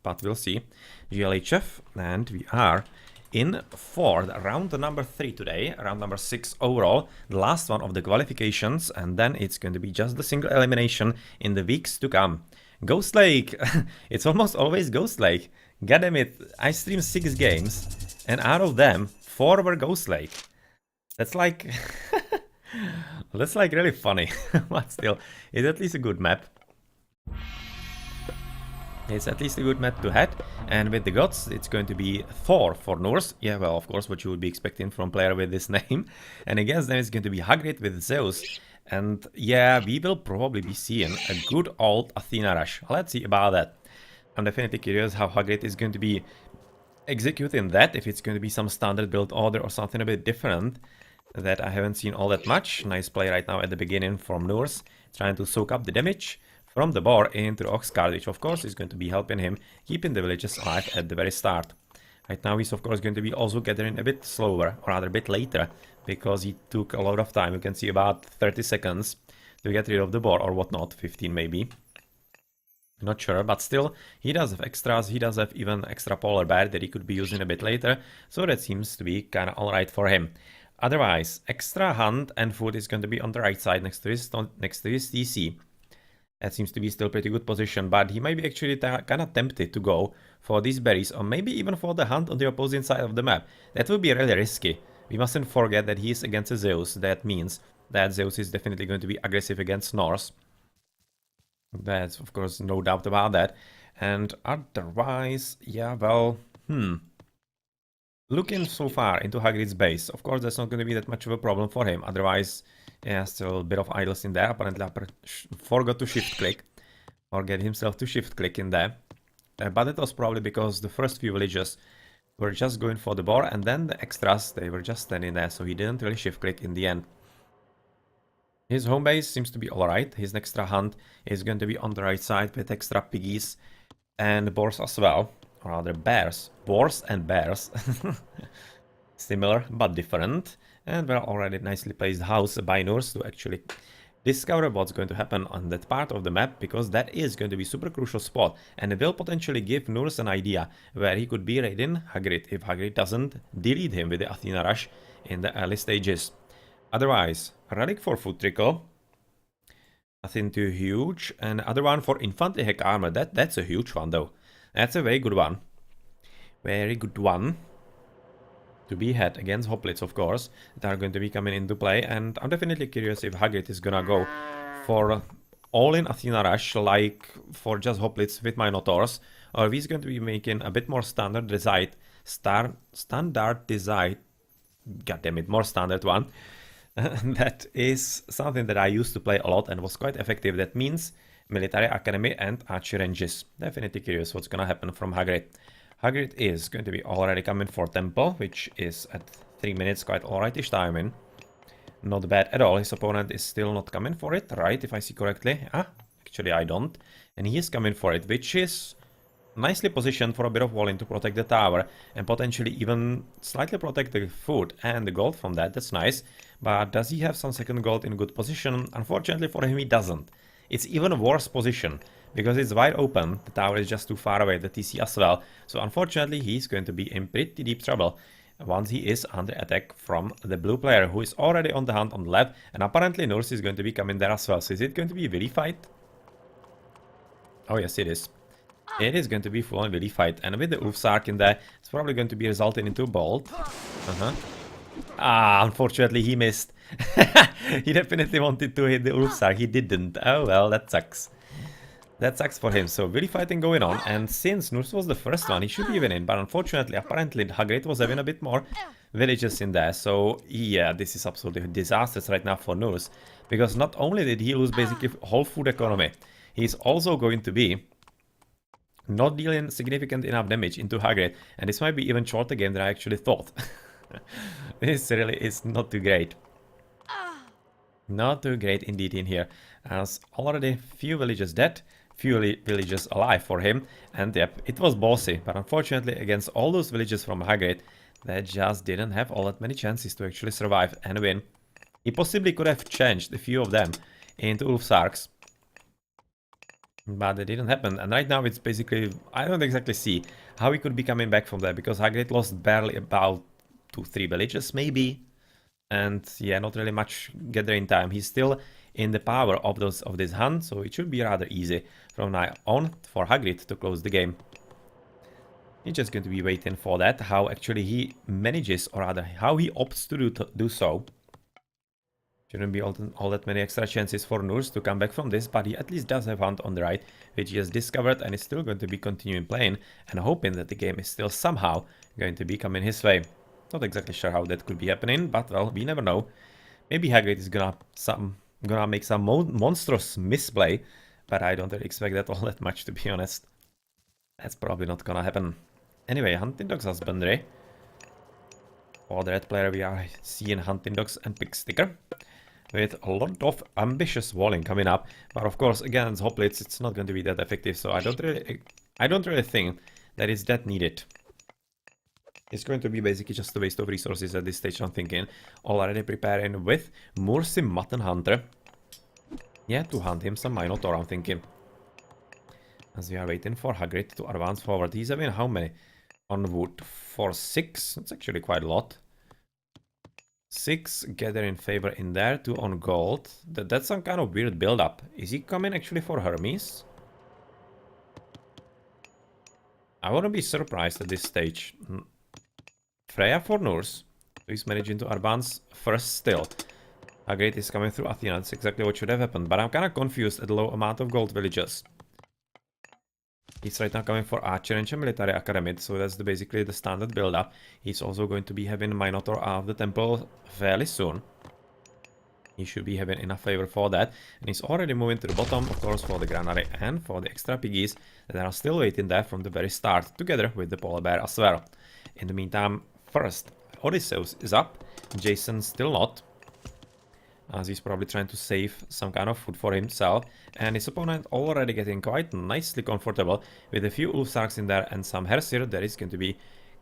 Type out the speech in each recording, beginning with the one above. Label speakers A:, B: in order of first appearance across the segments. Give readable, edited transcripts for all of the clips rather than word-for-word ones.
A: but we'll see. GLHF, and we are in for round number 3 today, round number 6 overall, the last one of the qualifications, and then it's going to be just the single elimination in the weeks to come. Ghost Lake, it's almost always Ghost Lake. God damn it, I streamed 6 games, and out of them, 4 were Ghost Lake. That's like, that's like really funny, but still, it's at least a good map. It's at least a good map to head, and with the gods, it's going to be Thor for No0rSe. Yeah, well, of course, what you would be expecting from a player with this name. And against them, it's going to be Hagrit with Zeus. And yeah, we will probably be seeing a good old Athena Rush. Let's see about that. I'm definitely curious how Hagrit is going to be executing that, if it's going to be some standard build order or something a bit different that I haven't seen all that much. Nice play right now at the beginning from No0rSe, trying to soak up the damage from the bar into the Ox card, which of course is going to be helping him keeping the villages alive at the very start. Right now he's of course going to be also gathering a bit slower, or rather a bit later, because he took a lot of time. You can see about 30 seconds to get rid of the bar or whatnot, 15 maybe. Not sure, but still, he does have extras, he does have even extra polar bear that he could be using a bit later, so that seems to be kinda alright for him. Otherwise, extra hunt and food is going to be on the right side next to his TC. That seems to be still pretty good position, but he might be actually kind of tempted to go for these berries, or maybe even for the hunt on the opposing side of the map. That would be really risky. We mustn't forget that he is against a Zeus. That means that Zeus is definitely going to be aggressive against No0rSe. That's, of course, no doubt about that. And otherwise, yeah, well, looking so far into Hagrid's base, of course, that's not going to be that much of a problem for him. Otherwise, yeah, still a bit of idles in there. Apparently, I forgot to shift click, or get himself to shift click in there. But it was probably because the first few villages were just going for the bar, and then the extras, they were just standing there, so he didn't really shift click in the end. His home base seems to be alright. His extra hunt is going to be on the right side with extra piggies and boars as well. Or rather bears. Boars and bears. Similar but different. And we're already nicely placed house by No0rSe to actually discover what's going to happen on that part of the map, because that is going to be super crucial spot, and it will potentially give No0rSe an idea where he could be raiding Hagrit if Hagrit doesn't delete him with the Athena Rush in the early stages. Otherwise, relic for foot trickle, nothing too huge, and other one for infantry heck armor. That's a huge one though. That's a very good one. Very good one to be had against hoplites, of course, that are going to be coming into play. And I'm definitely curious if Hagrit is gonna go for all-in Athena Rush, like for just hoplites with my No0rSe, or if he's going to be making a bit more standard design, goddammit, more standard one. That is something that I used to play a lot and was quite effective. That means military academy and archery ranges. Definitely curious what's gonna happen from Hagrit. Hagrit is going to be already coming for temple, which is at 3 minutes, quite alrightish timing. Not bad at all. His opponent is still not coming for it, right? If I see correctly. Actually I don't. And he is coming for it, which is nicely positioned for a bit of walling to protect the tower, and potentially even slightly protect the food and the gold from that. That's nice. But does he have some second gold in good position? Unfortunately for him, he doesn't. It's even a worse position, because it's wide open. The tower is just too far away, the TC as well. So unfortunately, he's going to be in pretty deep trouble once he is under attack from the blue player, who is already on the hunt on the left. And apparently No0rSe is going to be coming there as well. So is it going to be a willy fight? Oh yes, it is. It is going to be full-on willy fight. And with the Ulfsark in there, it's probably going to be resulting into a bolt. Unfortunately he missed. He definitely wanted to hit the Ulfsark, he didn't. Oh well, that sucks. That sucks for him. So really fighting going on, and since No0rSe was the first one, he should be winning, but unfortunately, apparently Hagrit was having a bit more villages in there. So yeah, this is absolutely disastrous right now for No0rSe, because not only did he lose basically whole food economy, he's also going to be not dealing significant enough damage into Hagrit, and this might be even shorter game than I actually thought. This really is not too great. Not too great indeed in here, as already few villages dead, few villages alive for him, and yep, it was bossy, but unfortunately against all those villages from Hagrit, they just didn't have all that many chances to actually survive and win. He possibly could have changed a few of them into Ulfsarks, But it didn't happen, and right now it's basically, I don't exactly see how he could be coming back from that, because Hagrid lost barely about 2-3 villages maybe, and yeah, not really much gathering time. He's still in the power of this hunt, so it should be rather easy from now on for Hagrid to close the game. He's just going to be waiting for that, how actually he manages, or rather how he opts to do so. Shouldn't be all that many extra chances for No0rSe to come back from this, but he at least does have Hunt on the right, which he has discovered and is still going to be continuing playing and hoping that the game is still somehow going to be coming his way. Not exactly sure how that could be happening, but well, we never know. Maybe Hagrid is gonna make some monstrous misplay, but I don't really expect that all that much, to be honest. That's probably not gonna happen. Anyway, Hunting Dogs Husbandry. For the red player, we are seeing Hunting Dogs and Pig Sticker, with a lot of ambitious walling coming up, but of course, against hoplites, it's not going to be that effective, so I don't really think that it's that needed. It's going to be basically just a waste of resources at this stage, I'm thinking. Already preparing with No0rSe Mutton Hunter. Yeah, to hunt him some Minotaur, I'm thinking. As we are waiting for Hagrid to advance forward. He's having how many on wood? For 6? That's actually quite a lot. 6 gather in favor in there, 2 on gold. That's some kind of weird build-up. Is he coming actually for Hermes? I wouldn't be surprised at this stage. Freya for No0rSe. He's managing to advance first still. Hagrid is coming through Athena. That's exactly what should have happened. But I'm kind of confused at the low amount of gold villages. He's right now coming for Archer and Military Academy, so that's basically the standard build-up. He's also going to be having Minotaur out of the temple fairly soon. He should be having enough favor for that. And he's already moving to the bottom, of course, for the granary and for the extra piggies that are still waiting there from the very start, together with the polar bear as well. In the meantime, first, Odysseus is up. Jason still not, as he's probably trying to save some kind of food for himself, and his opponent already getting quite nicely comfortable with a few Ulfsarks in there and some Hersir that is going to be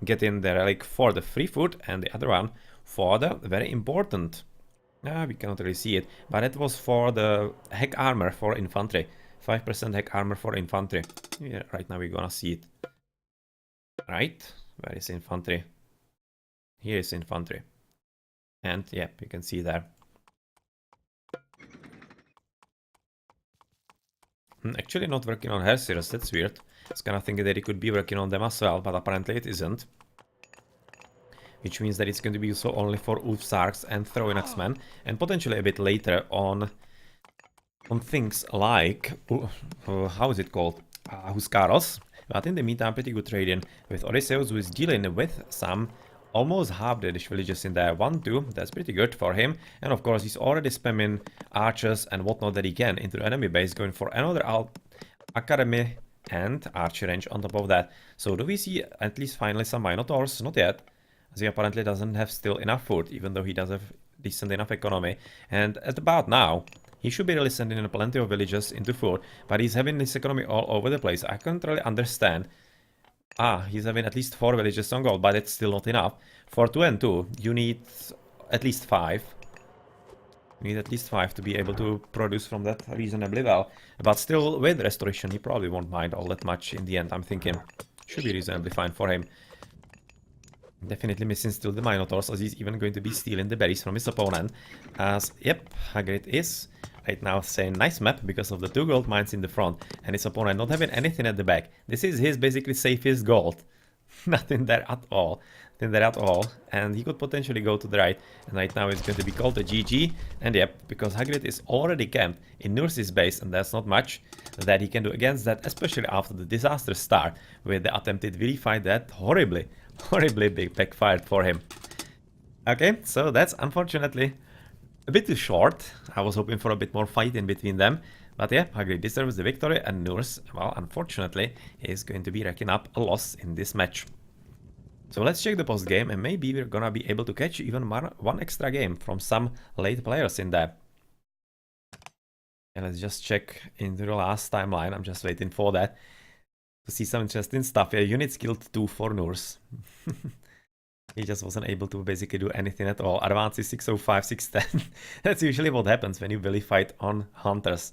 A: getting the relic for the free food, and the other one for the very important, we cannot really see it, but it was for the heck armor for infantry. 5% heck armor for infantry. Yeah, right now we're gonna see it. Right, where is infantry? Here is infantry. And yeah, you can see there. Actually not working on Hersirs, that's weird. I was kind of thinking that he could be working on them as well, but apparently it isn't. Which means that it's going to be useful only for Ulfsarks and Throwing Axemen, and potentially a bit later on things like, how is it called? Huskaros. But in the meantime, pretty good trading with Odysseus, who is dealing with some almost half Danish villages in there. 1, 2, that's pretty good for him. And of course, he's already spamming archers and whatnot that he can into the enemy base, going for another academy and archer range on top of that. So do we see at least finally some Minotaurs? Not yet, as he apparently doesn't have still enough food, even though he does have decent enough economy. And at about now, he should be really sending in plenty of villages into food, but he's having his economy all over the place. I can't really understand. He's having at least 4 villages on gold, but it's still not enough. For 2 and 2, you need at least 5. You need at least 5 to be able to produce from that reasonably well. But still, with restoration, he probably won't mind all that much in the end, I'm thinking. Should be reasonably fine for him. Definitely missing still the Minotaurs, as he's even going to be stealing the berries from his opponent. As, yep, Hagrid is right now saying nice map because of the 2 gold mines in the front, and his opponent not having anything at the back. This is his basically safest gold. Nothing there at all. Nothing there at all. And he could potentially go to the right, and right now it's going to be called a GG. And yep, because Hagrid is already camped in No0rSe's base, and there's not much that he can do against that, especially after the disastrous start with the attempted Willy fight that horribly big backfired for him. Okay, so that's unfortunately a bit too short. I was hoping for a bit more fight in between them. But yeah, Hagrid deserves the victory, and No0rSe, well, unfortunately, is going to be racking up a loss in this match. So let's check the post game, and maybe we're gonna be able to catch even one extra game from some late players in there. And let's just check into the last timeline. I'm just waiting for that to see some interesting stuff. Yeah, unit skilled 2 for No0rSe. He just wasn't able to basically do anything at all. Advance is 605, 610. That's usually what happens when you really fight on hunters.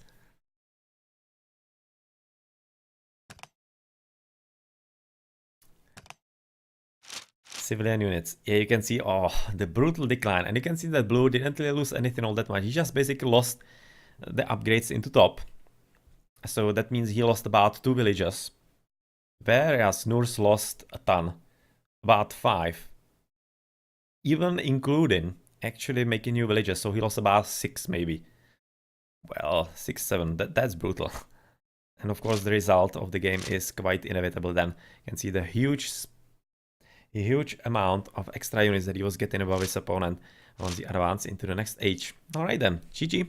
A: Civilian units. Yeah, you can see, oh, the brutal decline. And you can see that blue didn't really lose anything all that much. He just basically lost the upgrades into top. So that means he lost about 2 villages. Whereas No0rSe lost a ton. About 5. Even including actually making new villages. So he lost about 6 maybe. Well, 6, 7. That's brutal. And of course the result of the game is quite inevitable then. You can see the huge amount of extra units that he was getting above his opponent once he advanced into the next age. Alright then, GG.